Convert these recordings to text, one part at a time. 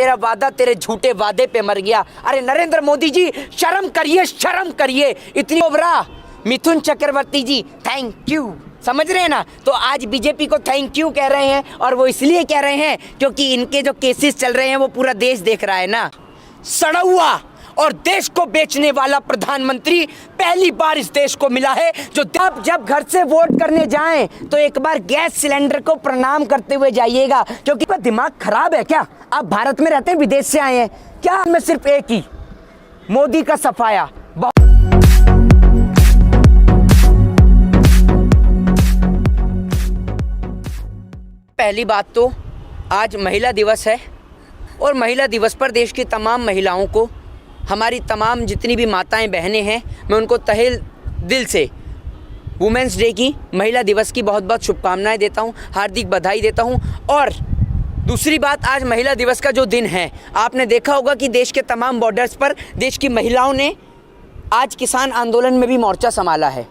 तेरा वादा तेरे झूठे वादे पे मर गया। अरे नरेंद्र मोदी जी शर्म करिए, शर्म करिए। इतनी cobra Mithun Chakraborty ji thank you, समझ रहे हैं ना। तो आज बीजेपी को थैंक यू कह रहे हैं और वो इसलिए कह रहे हैं क्योंकि इनके जो केसेस चल रहे हैं वो पूरा देश देख रहा है ना। सड़ा हुआ और देश को बेचने वाला प्रधानमंत्री पहली बार इस देश को मिला है। जो आप जब घर से वोट करने जाएं तो एक बार गैस सिलेंडर को प्रणाम करते हुए जाइएगा, क्योंकि आपका दिमाग खराब है क्या? आप भारत में रहते हैं, विदेश से आए हैं क्या? मैं सिर्फ एक ही मोदी का सफाया। पहली बात तो आज महिला दिवस है और महिला दिवस पर देश की तमाम महिलाओं को, हमारी तमाम जितनी भी माताएं बहनें हैं, मैं उनको तहे दिल से वुमेंस डे की, महिला दिवस की बहुत बहुत शुभकामनाएं देता हूं, हार्दिक बधाई देता हूं। और दूसरी बात, आज महिला दिवस का जो दिन है, आपने देखा होगा कि देश के तमाम बॉर्डर्स पर देश की महिलाओं ने आज किसान आंदोलन में भी मोर्चा संभाला है।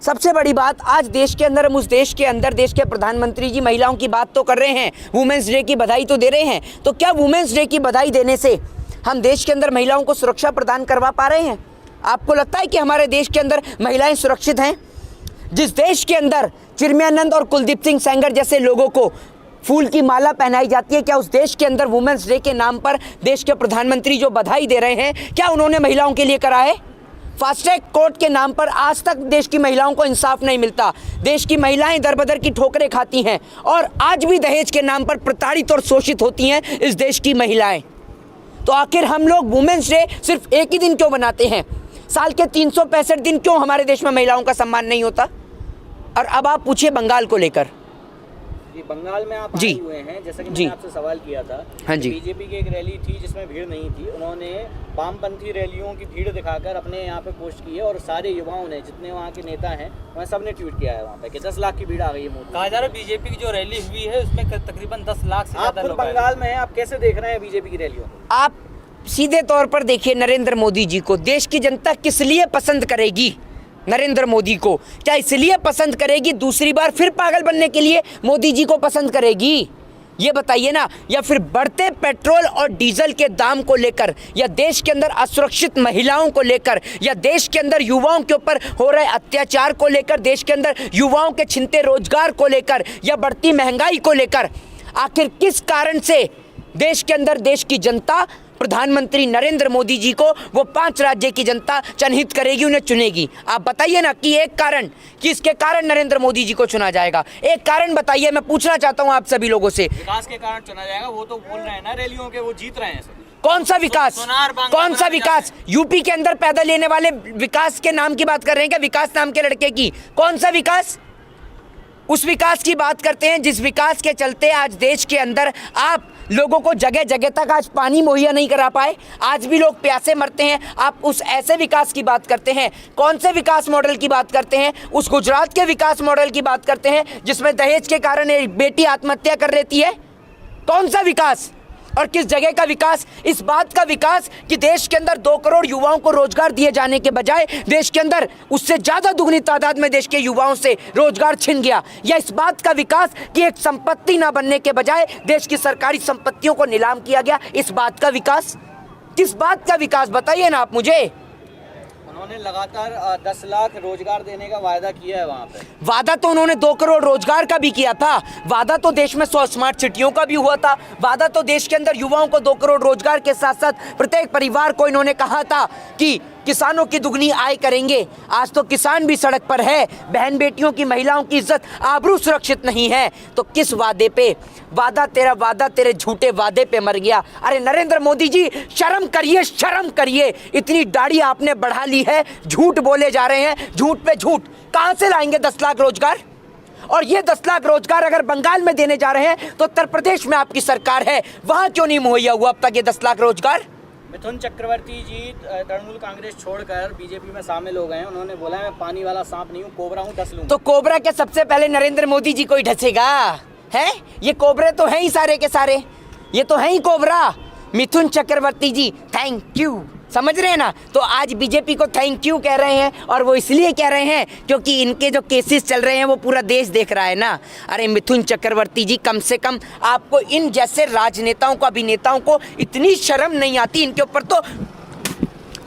सबसे बड़ी बात, आज देश के अंदर, हम उस देश के अंदर देश के प्रधानमंत्री जी महिलाओं की बात तो कर रहे हैं, वुमेंस डे की बधाई तो दे रहे हैं। तो क्या वुमेंस डे की बधाई देने से हम देश के अंदर महिलाओं को सुरक्षा प्रदान करवा पा रहे हैं? आपको लगता है कि हमारे देश के अंदर महिलाएं सुरक्षित हैं? जिस देश के अंदर चिन्मयानंद और कुलदीप सिंह सेंगर जैसे लोगों को फूल की माला पहनाई जाती है, क्या उस देश के अंदर वुमेंस डे के नाम पर देश के प्रधानमंत्री जो बधाई दे रहे हैं, क्या उन्होंने महिलाओं के लिए करा है? फास्ट्रैक कोर्ट के नाम पर आज तक देश की महिलाओं को इंसाफ नहीं मिलता। देश की महिलाएं दर-बदर की ठोकरें खाती हैं और आज भी दहेज के नाम पर प्रताड़ित और शोषित होती हैं इस देश की महिलाएं। तो आखिर हम लोग वुमेंस डे सिर्फ एक ही दिन क्यों बनाते हैं? साल के 365 दिन क्यों हमारे देश में महिलाओं का सम्मान नहीं होता? और अब आप पूछिए बंगाल को लेकर। जी, बंगाल में आप आए हुए हैं, जैसा कि मैंने आपसे सवाल किया था। हाँ जी। बीजेपी की एक रैली थी जिसमें भीड़ नहीं थी, उन्होंने वामपंथी रैलियों की भीड़ दिखाकर अपने यहाँ पे पोस्ट की है और सारे युवाओं ने, जितने वहाँ के नेता हैं, वहाँ सबने ट्वीट किया है वहाँ पे कि 10 लाख की भीड़ आ गई है मोदी। कहा जा रहा है बीजेपी की जो रैली हुई है उसमें तकरीबन 10 लाख से ज्यादा लोग आए। बंगाल में हैं, आप कैसे देख रहे हैं बीजेपी की रैलियों को? आप सीधे तौर पर देखिए नरेंद्र मोदी जी को देश की जनता किस लिए पसंद करेगी? नरेंद्र मोदी को क्या इसलिए पसंद करेगी दूसरी बार फिर पागल बनने के लिए मोदी जी को पसंद करेगी? ये बताइए ना। या फिर बढ़ते पेट्रोल और डीजल के दाम को लेकर, या देश के अंदर असुरक्षित महिलाओं को लेकर, या देश के अंदर युवाओं के ऊपर हो रहे अत्याचार को लेकर, देश के अंदर युवाओं के छिनते रोजगार को लेकर, या बढ़ती महंगाई को लेकर, आखिर किस कारण से देश के अंदर देश की जनता प्रधानमंत्री नरेंद्र मोदी जी को, वो 5 राज्य की जनता जनहित करेगी, उन्हें चुनेगी? आप बताइए ना कि एक कारण, कि इसके कारण नरेंद्र मोदी जी को चुना जाएगा। एक कारण बताइए, मैं पूछना चाहता हूं आप सभी लोगों से। विकास के कारण चुना जाएगा, वो तो बोल रहे हैं ना रैलियों के, वो जीत रहे हैं। कौन सा विकास? कौन सा विकास? यूपी के अंदर पैदा लेने वाले विकास के नाम की बात कर रहे हैं क्या? विकास नाम के लड़के की कौन सा विकास? उस विकास की बात करते हैं जिस विकास के चलते आज देश के अंदर आप लोगों को जगह जगह तक आज पानी मुहैया नहीं करा पाए, आज भी लोग प्यासे मरते हैं। आप उस ऐसे विकास की बात करते हैं? कौन से विकास मॉडल की बात करते हैं? उस गुजरात के विकास मॉडल की बात करते हैं जिसमें दहेज के कारण एक बेटी आत्महत्या कर लेती है? कौन सा विकास और किस जगह का विकास? इस बात का विकास कि देश के अंदर 2 करोड़ युवाओं को रोजगार दिए जाने के बजाय देश के अंदर उससे ज्यादा दुगनी तादाद में देश के युवाओं से रोजगार छिन गया? या इस बात का विकास कि एक संपत्ति ना बनने के बजाय देश की सरकारी संपत्तियों को नीलाम किया गया? इस बात का विकास? किस बात का विकास बताइए ना आप मुझे। उन्होंने लगातार 10 लाख रोजगार देने का वायदा किया है वहाँ पे। वादा तो उन्होंने 2 करोड़ रोजगार का भी किया था। वादा तो देश में 100 स्मार्ट सिटियों का भी हुआ था। वादा तो देश के अंदर युवाओं को 2 करोड़ रोजगार के साथ साथ प्रत्येक परिवार को इन्होंने कहा था कि किसानों की दुगनी आय करेंगे। आज तो किसान भी सड़क पर है, बहन बेटियों की, महिलाओं की इज्जत आबरू सुरक्षित नहीं है। तो किस वादे पे? वादा तेरे झूठे वादे पे मर गया। अरे नरेंद्र मोदी जी शर्म करिए, शर्म करिए। इतनी दाढ़ी आपने बढ़ा ली है, झूठ बोले जा रहे हैं, झूठ पे झूठ। कहां से लाएंगे 10 लाख रोजगार? और ये 10 लाख रोजगार अगर बंगाल में देने जा रहे हैं तो उत्तर प्रदेश में आपकी सरकार है, वहां क्यों नहीं मुहैया हुआ अब तक ये 10 लाख रोजगार? मिथुन चक्रवर्ती जी तृणमूल कांग्रेस छोड़कर बीजेपी में शामिल हो गए हैं। उन्होंने बोला मैं पानी वाला सांप नहीं हूँ, कोबरा हूँ, 10 लूंगा। तो कोबरा के सबसे पहले नरेंद्र मोदी जी को ही ढसेगा है? ये कोबरे तो हैं ही सारे के सारे, ये तो हैं ही cobra. Mithun Chakraborty ji thank you, समझ रहे हैं ना। तो आज बीजेपी को थैंक यू कह रहे हैं, और वो इसलिए कह रहे हैं क्योंकि इनके जो केसेस चल रहे हैं वो पूरा देश देख रहा है ना। अरे मिथुन चक्रवर्ती जी, कम से कम आपको इन जैसे राजनेताओं को, अभिनेताओं को इतनी शर्म नहीं आती? इनके ऊपर तो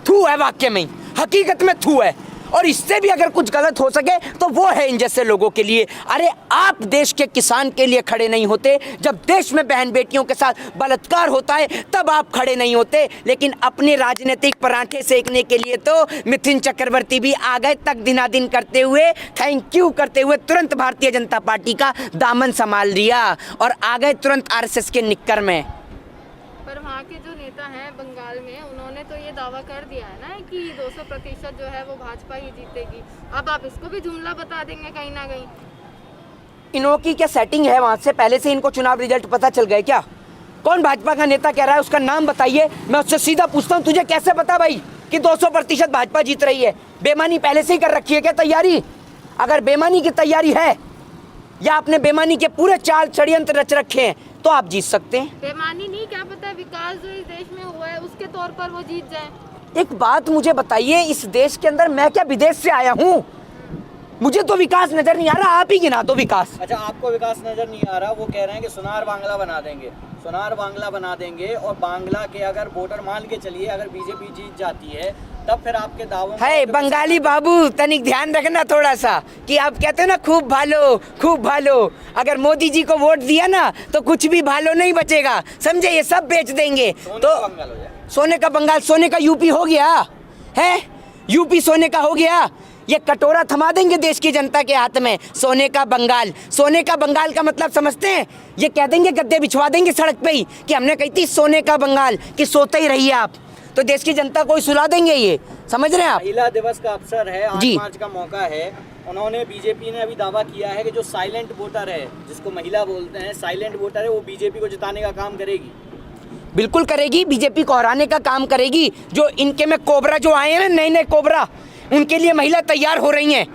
थू है, वाकई में हकीकत में थू है। और इससे भी अगर कुछ गलत हो सके तो वो है इन जैसे लोगों के लिए। अरे आप देश के किसान के लिए खड़े नहीं होते, जब देश में बहन बेटियों के साथ बलात्कार होता है तब आप खड़े नहीं होते, लेकिन अपने राजनीतिक पराठे सेकने के लिए तो मिथुन चक्रवर्ती भी आ गए, तक दिनादिन करते हुए, थैंक यू करते हुए तुरंत भारतीय जनता पार्टी का दामन संभाल लिया और आ गए तुरंत आरएसएस के निक्कर में। पर वहाँ के जो नेता हैं बंगाल में, उन्होंने तो ये दावा कर दिया है ना कि 200% जो है वो भाजपा ही जीतेगी। अब आप इसको भी जुमला बता देंगे कहीं ना कहीं? इनों की क्या सेटिंग है वहाँ से? पहले से इनको चुनाव रिजल्ट पता चल गए क्या? कौन भाजपा का नेता कह रहा है, उसका नाम बताइए। मैं उससे सीधा पूछता हूँ, तुझे कैसे पता भाई कि 200% भाजपा जीत रही है? बेमानी पहले से ही कर रखी है क्या तैयारी? अगर बेमानी की तैयारी है या आपने बेमानी के पूरे चाल षड्यंत्र रच रखे हैं तो आप जीत सकते हैं। बेमानी नहीं, क्या पता विकास जो इस देश में हुआ है उसके तौर पर वो जीत जाए। एक बात मुझे बताइए, इस देश के अंदर मैं क्या विदेश से आया हूँ? मुझे तो विकास नजर नहीं आ रहा, आप ही गिना दो विकास। अच्छा, आपको विकास नजर नहीं आ रहा। वो कह रहे हैं कि सुनार बांग्ला बना देंगे, सुनार बांग्ला बना देंगे, और बांग्ला के अगर वोटर मान के चलिए अगर बीजेपी जीत जाती है तब फिर आपके दावों है बंगाली बाबू, तनिक ध्यान रखना थोड़ा सा कि आप कहते हो ना खूब भालो खूब भालो। अगर मोदी जी को वोट दिया ना तो कुछ भी भालो नहीं बचेगा, समझे? ये सब बेच देंगे। तो बंगाल हो जाए। सोने का बंगाल, सोने का यूपी हो गया है, यूपी सोने का हो गया। ये कटोरा थमा देंगे देश की जनता के हाथ में, सोने का बंगाल। सोने का बंगाल का मतलब समझते हैं? ये कह देंगे, गद्दे बिछवा देंगे सड़क पे ही कि हमने कही थी सोने का बंगाल, कि सोते ही रहिए आप, तो देश की जनता को ही सुला देंगे। ये समझ रहे हैं आप? महिला दिवस का अवसर है, 8 जी। मार्च का मौका है। उन्होंने, बीजेपी ने अभी दावा किया है कि जो साइलेंट वोटर है, जिसको महिला बोलते हैं, साइलेंट वोटर है, वो बीजेपी को जिताने का काम करेगी। बिल्कुल करेगी, बीजेपी को हराने का काम करेगी। जो इनके में कोबरा जो आए हैं ना, नए नए कोबरा, उनके लिए महिला तैयार हो रही हैं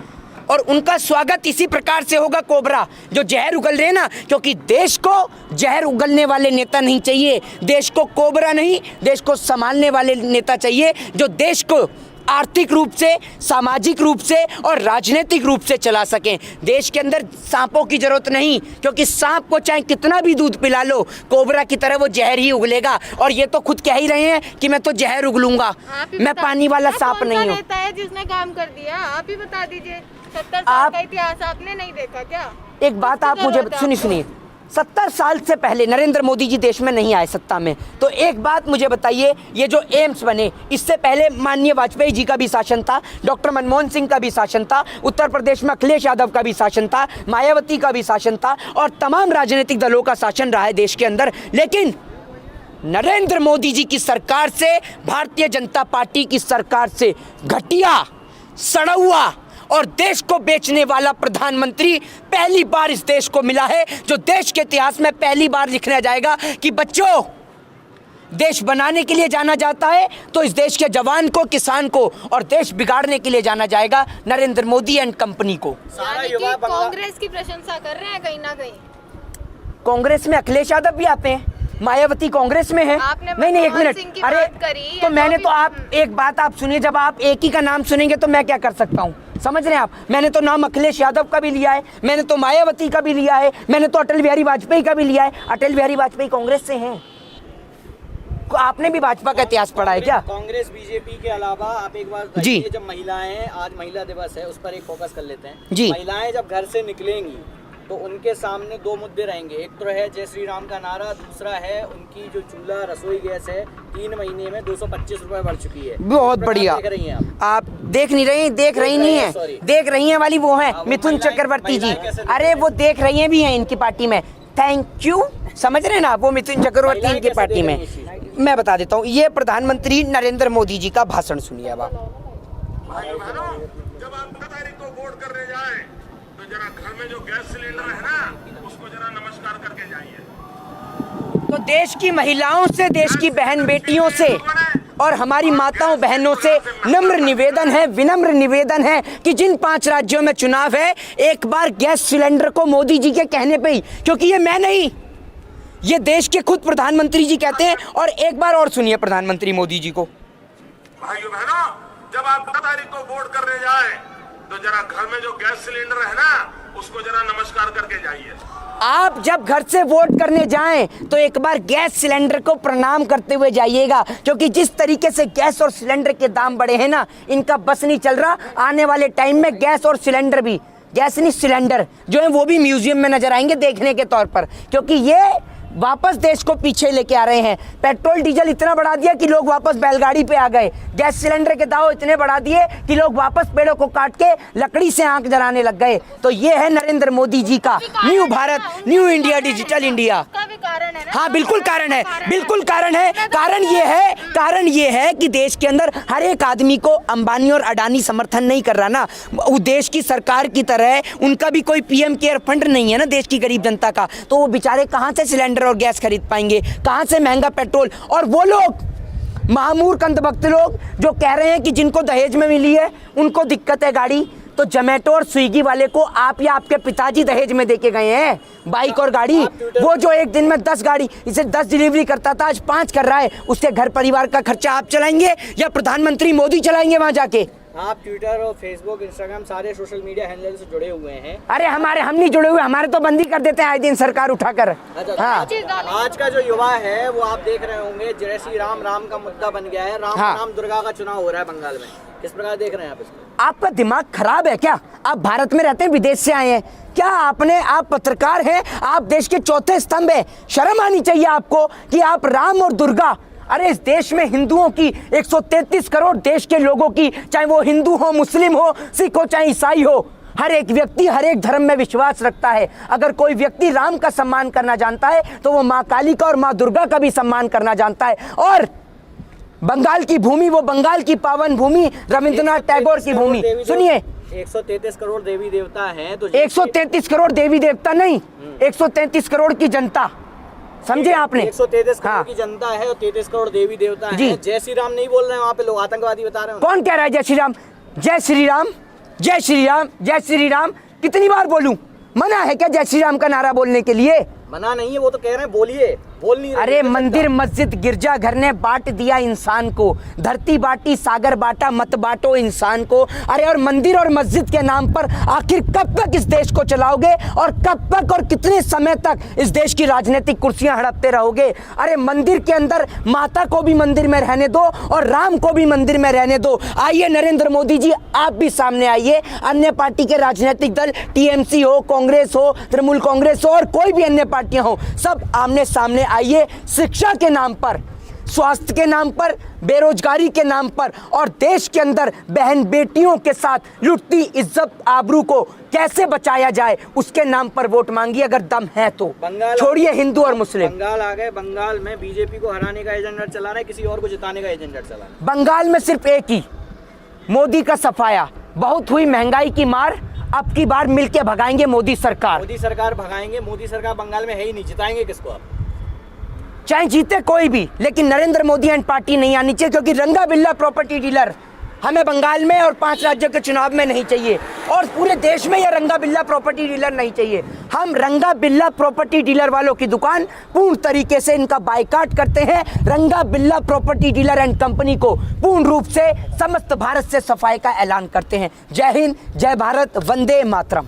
और उनका स्वागत इसी प्रकार से होगा। कोबरा जो जहर उगल रहे हैं ना, क्योंकि देश को जहर उगलने वाले नेता नहीं चाहिए, देश को कोबरा नहीं, देश को संभालने वाले नेता चाहिए जो देश को आर्थिक रूप से, सामाजिक रूप से और राजनीतिक रूप से चला सकें। देश के अंदर सांपों की जरूरत नहीं, क्योंकि सांप को चाहे कितना भी दूध पिला लो, कोबरा की तरह वो जहर ही उगलेगा। और ये तो खुद कह ही रहे हैं कि मैं तो जहर उगलूंगा, मैं पानी वाला सांप नहीं हूँ। नेता है जिसने काम कर दिया, आप ही बता दीजिए। 70 साल का इतिहास आपने नहीं देखा क्या? एक बात आप मुझे सुनिए, 70 साल से पहले नरेंद्र मोदी जी देश में नहीं आए सत्ता में, तो एक बात मुझे बताइए, ये जो एम्स बने, इससे पहले माननीय वाजपेयी जी का भी शासन था, डॉक्टर मनमोहन सिंह का भी शासन था, उत्तर प्रदेश में अखिलेश यादव का भी शासन था, मायावती का भी शासन था, और तमाम राजनीतिक दलों का शासन रहा है देश के अंदर। लेकिन नरेंद्र मोदी जी की सरकार से, भारतीय जनता पार्टी की सरकार से घटिया, सड़ा और देश को बेचने वाला प्रधानमंत्री पहली बार इस देश को मिला है, जो देश के इतिहास में पहली बार लिखा जाएगा कि बच्चों, देश बनाने के लिए जाना जाता है तो इस देश के जवान को, किसान को, और देश बिगाड़ने के लिए जाना जाएगा नरेंद्र मोदी एंड कंपनी को। सारा युवा कांग्रेस की प्रशंसा कर रहे हैं कहीं ना कहीं। कांग्रेस में अखिलेश यादव भी आते हैं, मायावती कांग्रेस में है। नहीं, एक मिनट, अरे तो मैंने तो, आप एक बात आप सुनिए, जब आप एक ही का नाम सुनेंगे तो मैं क्या कर सकता हूँ? समझ रहे हैं आप? मैंने तो नाम अखिलेश यादव का भी लिया है, मैंने तो मायावती का भी लिया है, मैंने तो अटल बिहारी वाजपेयी का भी लिया है। अटल बिहारी वाजपेयी कांग्रेस से हैं। आपने भी भाजपा का इतिहास पढ़ा है क्या? कांग्रेस बीजेपी के अलावा आप एक बार जी, जब महिलाएं, आज महिला दिवस है, उस पर एक फोकस कर लेते हैं जी। महिलाएं जब घर से निकलेंगी तो उनके सामने 2 मुद्दे रहेंगे। एक तो है जय श्री राम का नारा, दूसरा है उनकी जो चूल्हा रसोई गैस है 3 महीने में 225 रुपए बढ़ चुकी है। बहुत बढ़िया। देख रही हैं आप देख नहीं रही, देख रही नहीं है, देख रही हैं वाली वो है मिथुन चक्रवर्ती जी। अरे वो देख रही हैं भी हैं इनकी पार्टी में, थैंक यू, समझ रहे हैं ना? वो मिथुन चक्रवर्ती इनकी पार्टी में। मैं बता देता हूँ, ये प्रधानमंत्री नरेंद्र मोदी जी का भाषण सुनिए अब आप। जब आप 2 तारीख को वोट करने जाएं तो जरा घर में जो गैस सिलेंडर है ना, उसको जरा नमस्कार करके जाइए। तो देश की महिलाओं से, देश की बहन बेटियों से और हमारी माताओं बहनों से नम्र निवेदन है, विनम्र निवेदन है कि जिन 5 राज्यों में चुनाव है, एक बार गैस सिलेंडर को मोदी जी के कहने पे ही, क्योंकि ये मैं नहीं, ये देश के खुद प्रधानमंत्री जी कहते हैं। और एक बार और सुनिए प्रधानमंत्री मोदी जी को। भाइयों बहनों, जब आप 10 तारीख को वोट करने जाएं, तो जरा घर में जो गैस सिलेंडर है ना, उसको जरा नमस्कार करके जाइए। आप जब घर से वोट करने जाएं तो एक बार गैस सिलेंडर को प्रणाम करते हुए जाइएगा, क्योंकि जिस तरीके से गैस और सिलेंडर के दाम बढ़े हैं ना, इनका बस नहीं चल रहा। आने वाले टाइम में गैस और सिलेंडर भी, गैस नहीं सिलेंडर जो है वो भी म्यूजियम में नजर आएंगे देखने के तौर पर, क्योंकि ये वापस देश को पीछे लेके आ रहे हैं। पेट्रोल डीजल इतना बढ़ा दिया कि लोग वापस बैलगाड़ी पे आ गए। गैस सिलेंडर के दाव इतने बढ़ा दिए कि लोग वापस पेड़ों को काट के लकड़ी से आंख जलाने लग गए। तो ये है नरेंद्र मोदी जी का new Bharat, new India, digital India. उसका भी कारण है ना? हाँ बिल्कुल कारण है, बिल्कुल कारण है। कारण ये है कि देश के अंदर हर एक आदमी को अंबानी और अडानी समर्थन नहीं कर रहा ना। वो देश की सरकार की तरह उनका भी कोई पीएम केयर फंड नहीं है ना देश की गरीब जनता का, तो वो बेचारे कहाँ से सिलेंडर और गैस खरीद पाएंगे, कहां से महंगा पेट्रोल। और वो लोग महामूर्ख अंधभक्त लोग जो कह रहे हैं कि जिनको दहेज में मिली है उनको दिक्कत है गाड़ी, तो जोमेटो और स्विगी वाले को आप या आपके पिताजी दहेज में देके गए हैं बाइक और गाड़ी। वो जो एक दिन में 10 गाड़ी, इसे 10 डिलीवरी करता था, आज 5 कर रहा है। उसके घर परिवार का खर्चा आप चलाएंगे या प्रधानमंत्री मोदी चलाएंगे वहां जाके? आप ट्विटर और फेसबुक, इंस्टाग्राम सारे सोशल मीडिया हैंडल से जुड़े हुए हैं। अरे हम नहीं जुड़े हुए, हमारे तो बंदी कर देते हैं आए दिन सरकार उठाकर। हाँ आज का जो युवा है वो आप देख रहे होंगे, जय श्री राम, राम का मुद्दा बन गया है। राम हाँ। नाम दुर्गा का चुनाव हो रहा है बंगाल में। किस प्रकार देख रहे हैं आप इसको? आपका दिमाग खराब है क्या? आप भारत में रहते हैं, विदेश से आए हैं क्या? आप पत्रकार हैं, आप देश के चौथे स्तंभ है। शर्म आनी चाहिए आपको कि आप राम और दुर्गा, अरे इस देश में हिंदुओं की 133 करोड़ देश के लोगों की, चाहे वो हिंदू हो, मुस्लिम हो, सिख हो, चाहे ईसाई हो, हर एक व्यक्ति हर एक धर्म में विश्वास रखता है। अगर कोई व्यक्ति राम का सम्मान करना जानता है तो वो माँ काली का और माँ दुर्गा का भी सम्मान करना जानता है। और बंगाल की भूमि, वो बंगाल की पावन भूमि, रविंद्रनाथ टैगोर की भूमि। सुनिए, 133 करोड़ देवी देवता हैं, तो 133 करोड़ देवी देवता नहीं, 133 करोड़ की जनता, समझे आपने? 133 करोड़ हाँ। की जनता है और 33 करोड़ देवी देवता जी। हैं। जय श्री राम नहीं बोल रहे हैं वहाँ पे लोग, आतंकवादी बता रहे हैं। कौन कह रहा है जय श्री राम? जय श्री राम, जय श्री राम, जय श्री राम कितनी बार बोलूं? मना है क्या जय श्री राम का नारा बोलने के लिए? मना नहीं है, वो तो कह रहे हैं बोलिए, बोल नहीं रहे। अरे मंदिर, मस्जिद, गिरजा घर ने बांट दिया इंसान को। धरती बांटी, सागर बांटा, मत बांटो इंसान को। अरे और मंदिर और मस्जिद के नाम पर आखिर कब तक इस देश को चलाओगे और कब तक और कितने समय तक इस देश की राजनीतिक कुर्सियां हड़पते रहोगे? अरे मंदिर के अंदर माता को भी मंदिर में रहने दो और राम को भी मंदिर में रहने दो। आइए नरेंद्र मोदी जी, आप भी सामने आइए। अन्य पार्टी के राजनीतिक दल, टीएमसी हो, कांग्रेस हो, तृणमूल कांग्रेस हो और कोई भी अन्य पार्टियां हो, सब आमने सामने आइए। शिक्षा के नाम पर, स्वास्थ्य के नाम पर, बेरोजगारी के नाम पर और देश के अंदर बहन बेटियों के साथ लुटती इज्जत आबरू को कैसे बचाया जाए, उसके नाम पर वोट मांगिए अगर दम है तो। छोड़िए हिंदू और मुस्लिम। बंगाल आ गए, बंगाल में बीजेपी को हराने का एजेंडा चला रहा है, किसी और को जिताने का एजेंडा चला रहा है। बंगाल में सिर्फ एक ही, मोदी का सफाया। बहुत हुई महंगाई की मार, अब की बार मिलके भगाएंगे मोदी सरकार। मोदी सरकार भगाएंगे। मोदी सरकार बंगाल में है ही नहीं, जिताएंगे किसको आप? चाहे जीते कोई भी, लेकिन नरेंद्र मोदी एंड पार्टी नहीं आनी चाहिए, क्योंकि रंगा बिल्ला प्रॉपर्टी डीलर हमें बंगाल में और 5 राज्यों के चुनाव में नहीं चाहिए और पूरे देश में यह रंगा बिल्ला प्रॉपर्टी डीलर नहीं चाहिए। हम रंगा बिल्ला प्रॉपर्टी डीलर वालों की दुकान पूर्ण तरीके से इनका बायकाट करते हैं। रंगा बिल्ला प्रॉपर्टी डीलर एंड कंपनी को पूर्ण रूप से समस्त भारत से सफाई का ऐलान करते हैं। जय हिंद, जय भारत, वंदे मातरम।